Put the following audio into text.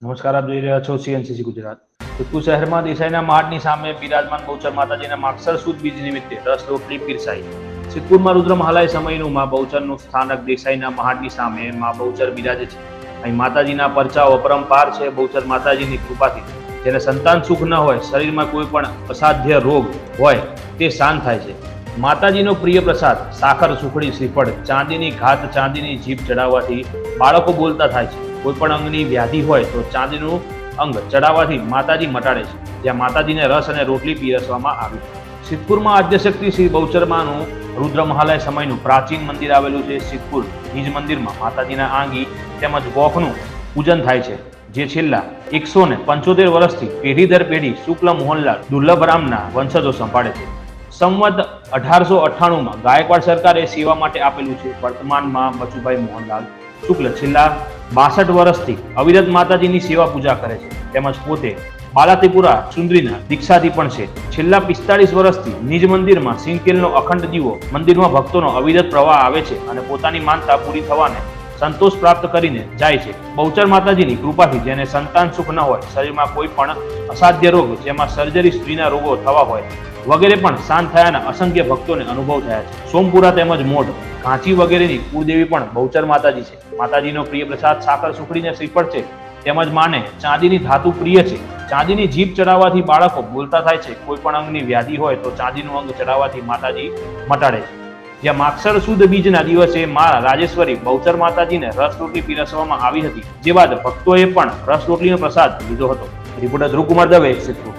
નમસ્કાર, આપ જોઈ રહ્યા છો CNCC ગુજરાત। સિદ્ધપુર શહેરમાં દેસાઈના મહાડની સામે બિરાજમાન બહુચર માતાજીના માગસર સુદ બીજ નિમિત્તે રસ રોટલી પીરસાઈ। સિદ્ધપુરમાં રુદ્ર મહાલય સમયનું મા બહુચરનું સ્થાનક દેસાઈના મહાડની સામે મા બહુચર બિરાજે છે। અહીં માતાજીના પરચાઓ અપરંપાર છે। બહુચર માતાજીની કૃપાથી જેને સંતાન સુખ ન હોય, શરીરમાં કોઈ પણ અસાધ્ય રોગ હોય તે શાંત થાય છે। માતાજીનો પ્રિય પ્રસાદ સાકર, સુખડી, શ્રીફળ, ચાંદીની ઘાત, ચાંદીની જીભ ચડાવવાથી બાળકો બોલતા થાય છે। કોઈ પણ અંગની વ્યાધિ હોય તો ચાંદીનું અંગ ચડાવવાથી માતાજી મટાડે છે, જ્યાં માતાજીને રસ અને રોટલી પીરસવામાં આવી। સિદ્ધપુરમાં આદ્યશક્તિ શ્રી બહુચરમાનું રુદ્ર મહાલય સમયનું પ્રાચીન મંદિર આવેલું છે। સિદ્ધપુર નિજ મંદિરમાં માતાજીના આંગી તેમજ ગોખનું પૂજન થાય છે, જે છેલ્લા 175 વર્ષથી પેઢી દર પેઢી શુક્લ મોહનલાલ દુર્લભરામના વંશજો સંભાળે છે। સંવત 1898માં ગાયકવાડ સરકારે સેવા માટે આપેલું છે। વર્તમાનમાં બચુભાઈ મોહનલાલ શુક્લ છેલ્લા 62 વર્ષથી અવિરત માતાજીની સેવા પૂજા કરે છે, તેમજ પોતે બાલાત્રિપુરા સુંદરીના દીક્ષાથી પણ છે। છેલ્લા 45 વર્ષથી નિજ મંદિરમાં સિંગતેલનો અખંડ દીવો મંદિરમાં ભક્તોનો અવિરત પ્રવાહ આવે છે અને પોતાની માનતા પૂરી થવાને સંતોષ પ્રાપ્ત કરીને જાય છે। બહુચર માતાજીની કૃપાથી જેને સંતાન સુખ ન હોય, શરીરમાં કોઈ પણ અસાધ્ય રોગ જેમાં સર્જરી, સ્ત્રીના રોગો થવા હોય વગેરે પણ શાંત થયાના અસંખ્ય ભક્તોને અનુભવ થયા છે। સોમપુરા તેમજ મોઢ, ઘાંચી વગેરેની કુળદેવી પણ બહુચર માતાજી છે। માતાજીનો પ્રિય પ્રસાદ સાકર, સુખડી અને શ્રીફળ છે, તેમજ માને ચાંદીની ધાતુ પ્રિય છે। ચાંદીની જીભ ચડાવવાથી બાળકો બોલતા થાય છે। કોઈ પણ અંગની વ્યાધિ હોય તો ચાંદીનું અંગ ચડાવવાથી માતાજી મટાડે છે। જ્યાં માગસર સુદ બીજના દિવસે મા રાજેશ્વરી બહુચર માતાજીને રસ રોટલી પીરસવામાં આવી હતી, જે બાદ ભક્તોએ પણ રસ રોટલીનો પ્રસાદ લીધો હતો। રિપોર્ટર ધ્રુવ કુમાર દવે, સિદ્ધપુર।